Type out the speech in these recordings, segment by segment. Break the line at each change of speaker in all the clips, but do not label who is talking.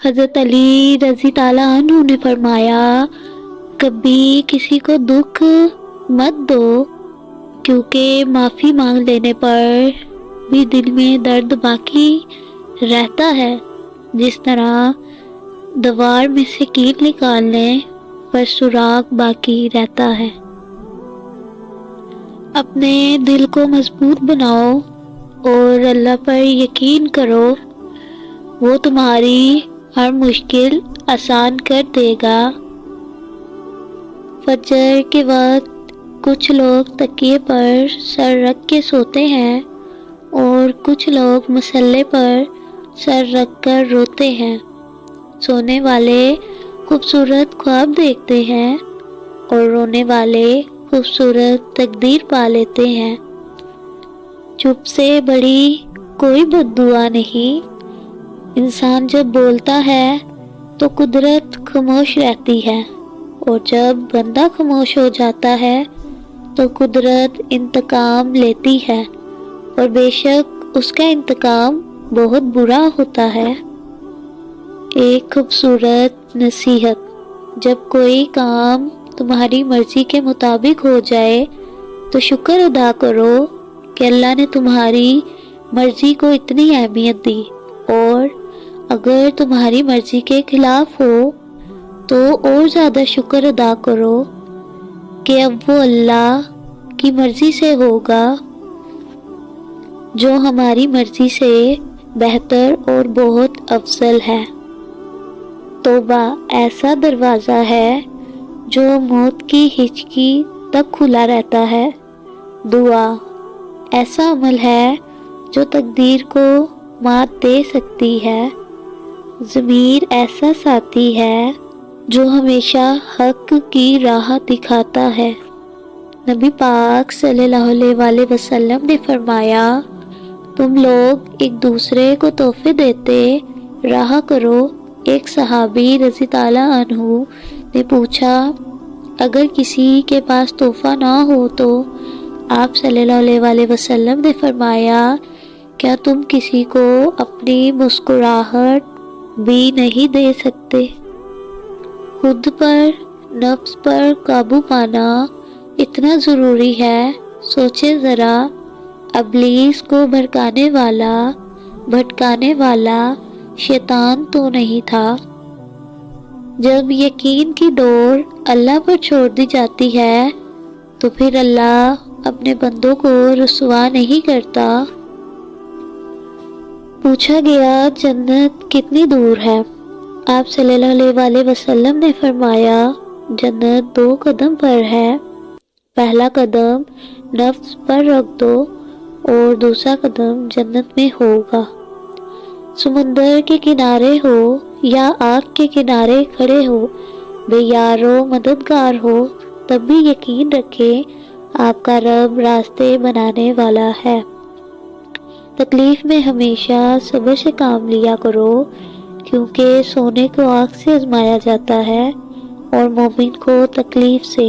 حضرت علی رضی تعالیٰ عنہ نے فرمایا، کبھی کسی کو دکھ مت دو، کیونکہ معافی مانگ لینے پر بھی دل میں درد باقی رہتا ہے، جس طرح دیوار میں سے کیل نکالنے پر سوراخ باقی رہتا ہے۔ اپنے دل کو مضبوط بناؤ اور اللہ پر یقین کرو، وہ تمہاری ہر مشکل آسان کر دے گا۔ فجر کے وقت کچھ لوگ تکیے پر سر رکھ کے سوتے ہیں اور کچھ لوگ مصلے پر سر رکھ کر روتے ہیں۔ سونے والے خوبصورت خواب دیکھتے ہیں اور رونے والے خوبصورت تقدیر پا لیتے ہیں۔ چپ سے بڑی کوئی بد دعا نہیں۔ انسان جب بولتا ہے تو قدرت خاموش رہتی ہے، اور جب بندہ خاموش ہو جاتا ہے تو قدرت انتقام لیتی ہے، اور بے شک اس کا انتقام بہت برا ہوتا ہے۔ ایک خوبصورت نصیحت: جب کوئی کام تمہاری مرضی کے مطابق ہو جائے تو شکر ادا کرو کہ اللہ نے تمہاری مرضی کو اتنی اہمیت دی، اور اگر تمہاری مرضی کے خلاف ہو تو اور زیادہ شکر ادا کرو کہ اب وہ اللہ کی مرضی سے ہوگا جو ہماری مرضی سے بہتر اور بہت افضل ہے۔ توبہ ایسا دروازہ ہے جو موت کی ہچکی تک کھلا رہتا ہے۔ دعا ایسا عمل ہے جو تقدیر کو مات دے سکتی ہے۔ ضمیر ایسا ساتھی ہے جو ہمیشہ حق کی راہ دکھاتا ہے۔ نبی پاک صلی اللہ علیہ وآلہ وسلم نے فرمایا، تم لوگ ایک دوسرے کو تحفے دیتے رہا کرو۔ ایک صحابی رضی تعالیٰ عنہ نے پوچھا، اگر کسی کے پاس تحفہ نہ ہو تو؟ آپ صلی اللہ علیہ وآلہ وسلم نے فرمایا، کیا تم کسی کو اپنی مسکراہٹ بھی نہیں دے سکتے؟ خود پر، نفس پر قابو پانا اتنا ضروری ہے۔ سوچے ذرا، ابلیس کو بھٹکانے والا شیطان تو نہیں تھا؟ جب یقین کی ڈور اللہ پر چھوڑ دی جاتی ہے تو پھر اللہ اپنے بندوں کو رسوا نہیں کرتا۔ پوچھا گیا، جنت کتنی دور ہے؟ آپ صلی اللہ علیہ وآلہ وسلم نے فرمایا، جنت 2 قدم پر ہے۔ پہلا قدم نفس پر رکھ دو اور دوسرا قدم جنت میں ہوگا۔ سمندر کے کنارے ہو یا آگ کے کنارے کھڑے ہو، بے یار و مددگار ہو، تب بھی یقین رکھیں آپ کا رب راستے بنانے والا ہے۔ تکلیف میں ہمیشہ صبر سے کام لیا کرو، کیونکہ سونے کو آگ سے آزمایا جاتا ہے اور مومن کو تکلیف سے۔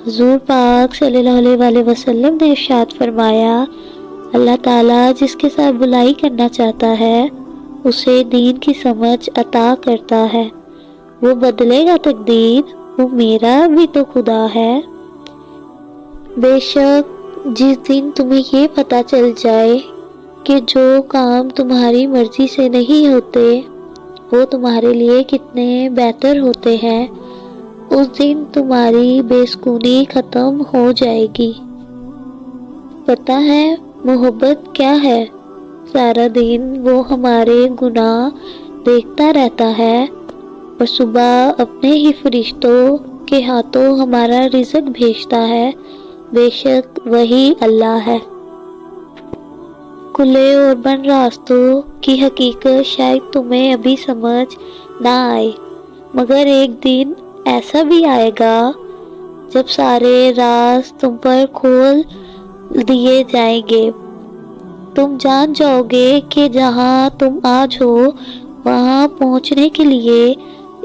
حضور پاک صلی اللہ علیہ وآلہ وسلم نے ارشاد فرمایا، اللہ تعالیٰ جس کے ساتھ بھلائی کرنا چاہتا ہے اسے دین کی سمجھ عطا کرتا ہے۔ وہ بدلے گا تقدیر، وہ میرا بھی تو خدا ہے۔ بے شک جس دن تمہیں یہ پتہ چل جائے کہ جو کام تمہاری مرضی سے نہیں ہوتے وہ تمہارے لیے کتنے بہتر ہوتے ہیں، اس دن تمہاری بے سکونی ختم ہو جائے گی۔ پتہ ہے محبت کیا ہے؟ سارا دن وہ ہمارے گناہ دیکھتا رہتا ہے اور صبح اپنے ہی فرشتوں کے ہاتھوں ہمارا رزق بھیجتا ہے۔ بے شک وہی اللہ ہے۔ کھلے اور بند راستوں کی حقیقت شاید تمہیں ابھی سمجھ نہ آئے، مگر ایک دن ایسا بھی آئے گا جب سارے راز تم پر کھول دیے جائیں گے۔ تم جان جاؤ گے کہ جہاں تم آج ہو وہاں پہنچنے کے لیے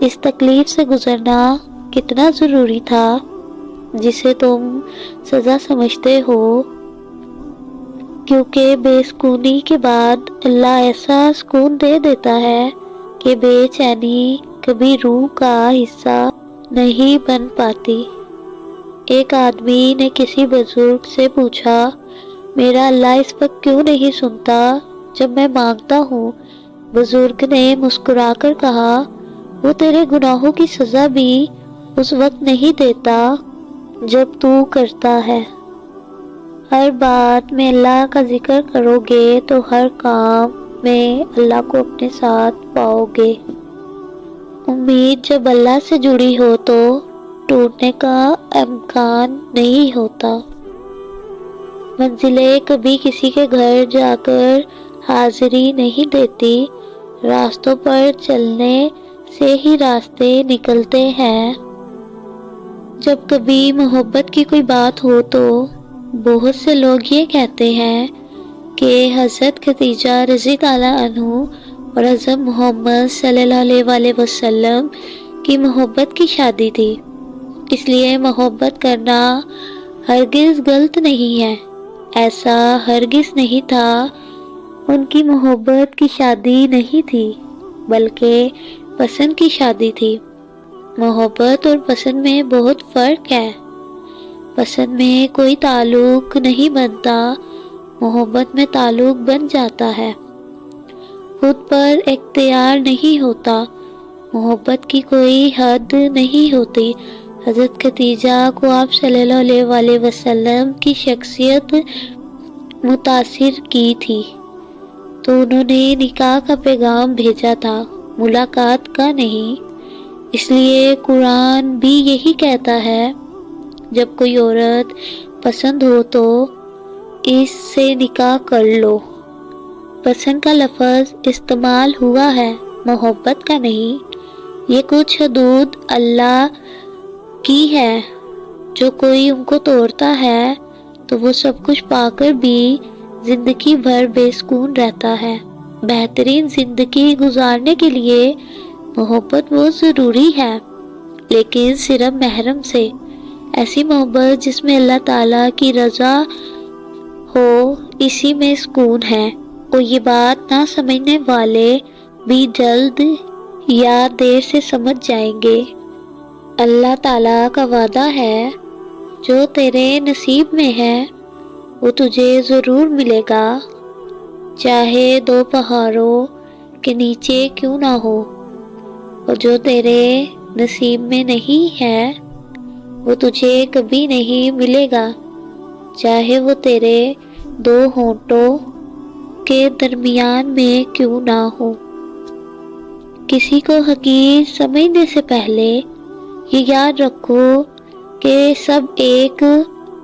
اس تکلیف سے گزرنا کتنا ضروری تھا جسے تم سزا سمجھتے ہو، کیونکہ بے سکونی کے بعد اللہ ایسا سکون دے دیتا ہے کہ بے چینی کبھی روح کا حصہ نہیں بن پاتی۔ ایک آدمی نے کسی بزرگ سے پوچھا، میرا اللہ اس وقت کیوں نہیں سنتا جب میں مانگتا ہوں؟ بزرگ نے مسکرا کر کہا، وہ تیرے گناہوں کی سزا بھی اس وقت نہیں دیتا جب تو کرتا ہے۔ ہر بات میں اللہ کا ذکر کرو گے تو ہر کام میں اللہ کو اپنے ساتھ پاؤ گے۔ امید جب اللہ سے جڑی ہو تو ٹوٹنے کا امکان نہیں ہوتا۔ منزلیں کبھی کسی کے گھر جا کر حاضری نہیں دیتی، راستوں پر چلنے سے ہی راستے نکلتے ہیں۔ جب کبھی محبت کی کوئی بات ہو تو بہت سے لوگ یہ کہتے ہیں کہ حضرت خدیجہ رضی اللہ عنہ اور حضرت محمد صلی اللہ علیہ وسلم کی محبت کی شادی تھی، اس لیے محبت کرنا ہرگز غلط نہیں ہے۔ ایسا ہرگز نہیں تھا، ان کی محبت کی شادی نہیں تھی بلکہ پسند کی شادی تھی۔ محبت اور پسند میں بہت فرق ہے۔ پسند میں کوئی تعلق نہیں بنتا، محبت میں تعلق بن جاتا ہے۔ خود پر اختیار نہیں ہوتا، محبت کی کوئی حد نہیں ہوتی۔ حضرت خدیجہ کو آپ صلی اللہ علیہ وسلم کی شخصیت متاثر کی تھی تو انہوں نے نکاح کا پیغام بھیجا تھا، ملاقات کا نہیں۔ اس لیے قرآن بھی یہی کہتا ہے، جب کوئی عورت پسند ہو تو اس سے نکاح کر لو۔ پسند کا لفظ استعمال ہوا ہے، محبت کا نہیں۔ یہ کچھ حدود اللہ کی ہے، جو کوئی ان کو توڑتا ہے تو وہ سب کچھ پا کر بھی زندگی بھر بے سکون رہتا ہے۔ بہترین زندگی گزارنے کے لیے محبت بہت ضروری ہے، لیکن صرف محرم سے۔ ایسی محبت جس میں اللہ تعالیٰ کی رضا ہو، اسی میں سکون ہے، اور یہ بات نہ سمجھنے والے بھی جلد یا دیر سے سمجھ جائیں گے۔ اللہ تعالیٰ کا وعدہ ہے، جو تیرے نصیب میں ہے وہ تجھے ضرور ملے گا، چاہے دو پہاڑوں کے نیچے کیوں نہ ہو۔ اور جو تیرے نصیب میں نہیں ہے وہ تجھے کبھی نہیں ملے گا، چاہے وہ تیرے دو ہونٹوں کے درمیان میں کیوں نہ ہو۔ کسی کو حقیر سمجھنے سے پہلے یہ یاد رکھو کہ سب ایک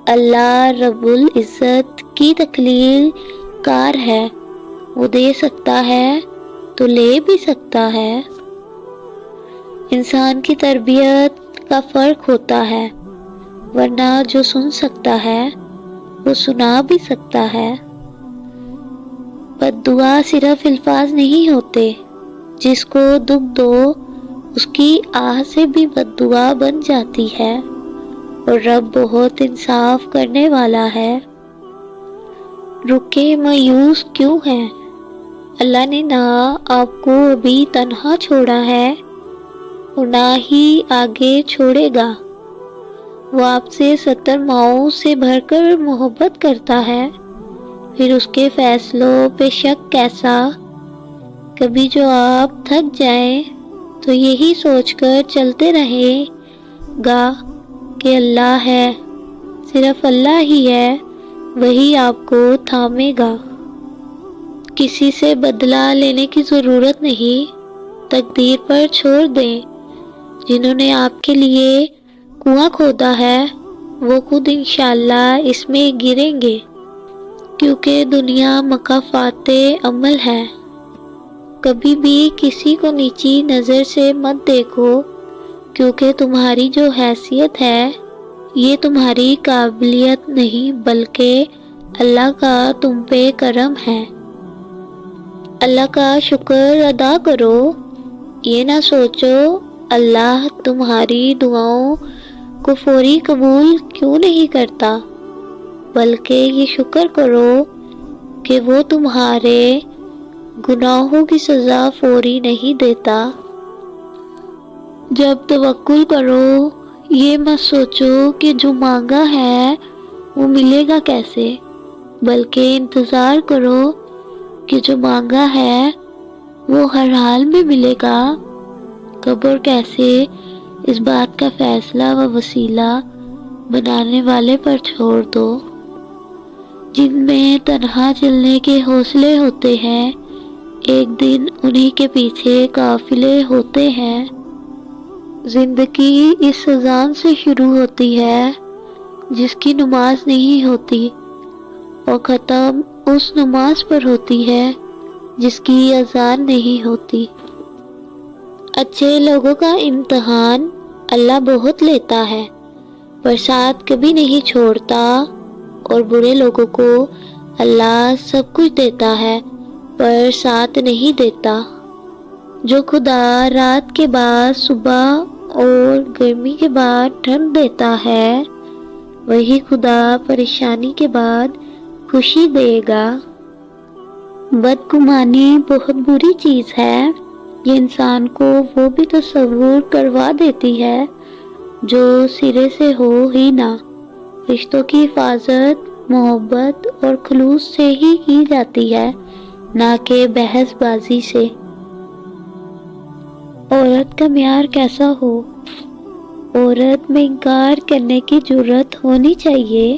اللہ رب العزت کی تخلیق کار ہے، وہ دے سکتا ہے تو لے بھی سکتا ہے۔ انسان کی تربیت کا فرق ہوتا ہے، ورنہ جو سن سکتا ہے وہ سنا بھی سکتا ہے۔ بد دعا صرف الفاظ نہیں ہوتے، جس کو دکھ دو اس کی آہ سے بھی بد دعا بن جاتی ہے، اور رب بہت انصاف کرنے والا ہے۔ رکے مایوس کیوں ہیں؟ اللہ نے نہ آپ کو ابھی تنہا چھوڑا ہے اور نہ ہی آگے چھوڑے گا۔ وہ آپ سے 70 ماؤں سے بھر کر محبت کرتا ہے، پھر اس کے فیصلوں پہ شک کیسا؟ کبھی جو آپ تھک جائیں تو یہی سوچ کر چلتے رہیں گا کہ اللہ ہے، صرف اللہ ہی ہے، وہی آپ کو تھامے گا۔ کسی سے بدلہ لینے کی ضرورت نہیں، تقدیر پر چھوڑ دیں۔ جنہوں نے آپ کے لیے کنواں کھودا ہے وہ خود انشاءاللہ اس میں گریں گے، کیونکہ دنیا مکافات عمل ہے۔ کبھی بھی کسی کو نیچی نظر سے مت دیکھو، کیونکہ تمہاری جو حیثیت ہے یہ تمہاری قابلیت نہیں بلکہ اللہ کا تم پہ کرم ہے۔ اللہ کا شکر ادا کرو، یہ نہ سوچو اللہ تمہاری دعاؤں کو فوری قبول کیوں نہیں کرتا، بلکہ یہ شکر کرو کہ وہ تمہارے گناہوں کی سزا فوری نہیں دیتا۔ جب توکل کرو یہ مت سوچو کہ جو مانگا ہے وہ ملے گا کیسے، بلکہ انتظار کرو کہ جو مانگا ہے وہ ہر حال میں ملے گا۔ کب اور کیسے، اس بات کا فیصلہ و وسیلہ بنانے والے پر چھوڑ دو۔ جن میں تنہا چلنے کے حوصلے ہوتے ہیں، ایک دن انہی کے پیچھے قافلے ہوتے ہیں۔ زندگی اس اذان سے شروع ہوتی ہے جس کی نماز نہیں ہوتی، اور ختم اس نماز پر ہوتی ہے جس کی اذان نہیں ہوتی۔ اچھے لوگوں کا امتحان اللہ بہت لیتا ہے پر ساتھ کبھی نہیں چھوڑتا، اور برے لوگوں کو اللہ سب کچھ دیتا ہے پر ساتھ نہیں دیتا۔ جو خدا رات کے بعد صبح اور گرمی کے بعد ٹھنڈ دیتا ہے، وہی خدا پریشانی کے بعد خوشی دے گا۔ بدگمانی بہت بری چیز ہے، یہ انسان کو وہ بھی تصور کروا دیتی ہے جو سرے سے ہو ہی نہ۔ رشتوں کی حفاظت محبت اور خلوص سے ہی کی جاتی ہے، نہ کہ بحث بازی سے۔ عورت کا معیار کیسا ہو؟ عورت میں انکار کرنے کی جرات ہونی چاہیے۔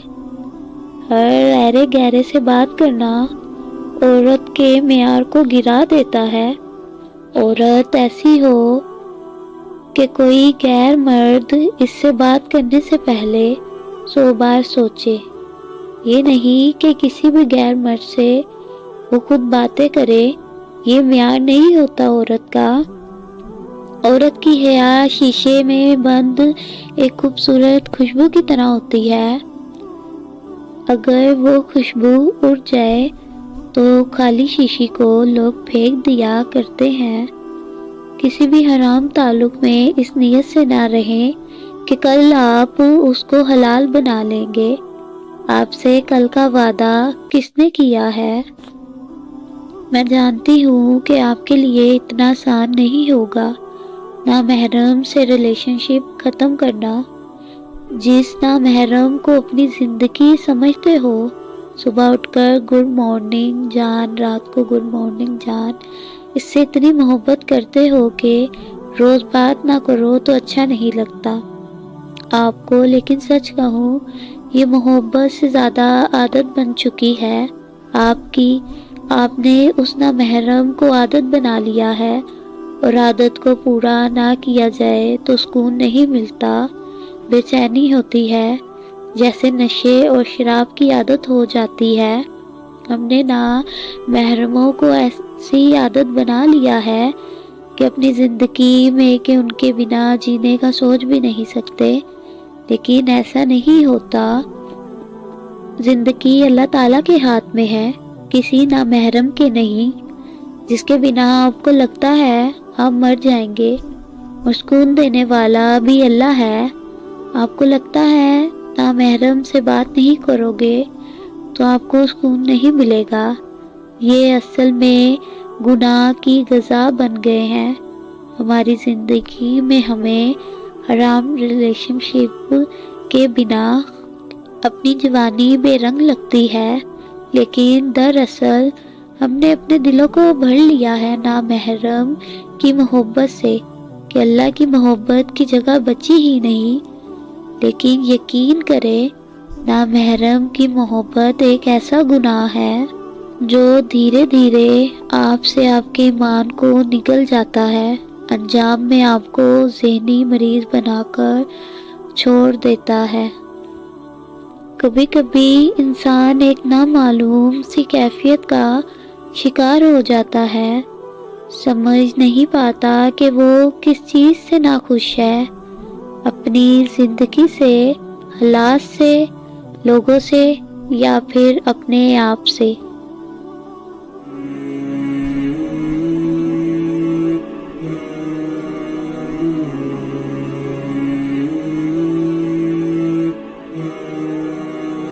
ہر ایرے گہرے سے بات کرنا عورت کے معیار کو گرا دیتا ہے۔ عورت ایسی ہو کہ کوئی غیر مرد اس سے بات کرنے سے پہلے 100 بار سوچے۔ یہ نہیں کہ کسی بھی غیر مرد سے وہ خود باتیں کرے، یہ معیار نہیں ہوتا عورت کا۔ عورت کی حیا شیشے میں بند ایک خوبصورت خوشبو کی طرح ہوتی ہے۔ اگر وہ خوشبو اڑ جائے تو خالی شیشے کو لوگ پھینک دیا کرتے ہیں۔ کسی بھی حرام تعلق میں اس نیت سے نہ رہیں کہ کل آپ اس کو حلال بنا لیں گے۔ آپ سے کل کا وعدہ کس نے کیا ہے؟ میں جانتی ہوں کہ آپ کے لیے اتنا آسان نہیں ہوگا نامحرم سے ریلیشن شپ ختم کرنا۔ جس نامحرم کو اپنی زندگی سمجھتے ہو، صبح اٹھ کر گڈ مارننگ جان، رات کو گڈ مارننگ جان، اس سے اتنی محبت کرتے ہو کہ روز بات نہ کرو تو اچھا نہیں لگتا آپ کو، لیکن سچ کہوں یہ محبت سے زیادہ عادت بن چکی ہے آپ کی۔ آپ نے اس نامحرم کو عادت بنا لیا ہے، اور عادت کو پورا نہ کیا جائے تو سکون نہیں ملتا، بے چینی ہوتی ہے، جیسے نشے اور شراب کی عادت ہو جاتی ہے۔ ہم نے نامحرموں کو ایسی عادت بنا لیا ہے کہ اپنی زندگی میں کہ ان کے بنا جینے کا سوچ بھی نہیں سکتے، لیکن ایسا نہیں ہوتا۔ زندگی اللہ تعالیٰ کے ہاتھ میں ہے، کسی نامحرم کے نہیں، جس کے بنا آپ کو لگتا ہے آپ مر جائیں گے، اور سکون دینے والا بھی اللہ ہے۔ آپ کو لگتا ہے نامحرم سے بات نہیں کرو گے تو آپ کو سکون نہیں ملے گا، یہ اصل میں گناہ کی غذا بن گئے ہیں ہماری زندگی میں۔ ہمیں حرام ریلیشن شپ کے بنا اپنی جوانی بے رنگ لگتی ہے، لیکن دراصل ہم نے اپنے دلوں کو بھر لیا ہے نامحرم کی محبت سے کہ اللہ کی محبت کی جگہ بچی ہی نہیں۔ لیکن یقین کریں نامحرم کی محبت ایک ایسا گناہ ہے جو دھیرے دھیرے آپ سے آپ کے ایمان کو نگل جاتا ہے، انجام میں آپ کو ذہنی مریض بنا کر چھوڑ دیتا ہے۔ کبھی کبھی انسان ایک نامعلوم سی کیفیت کا شکار ہو جاتا ہے، سمجھ نہیں پاتا کہ وہ کس چیز سے ناخوش ہے، اپنی زندگی سے، حالات سے، لوگوں سے، یا پھر اپنے آپ سے۔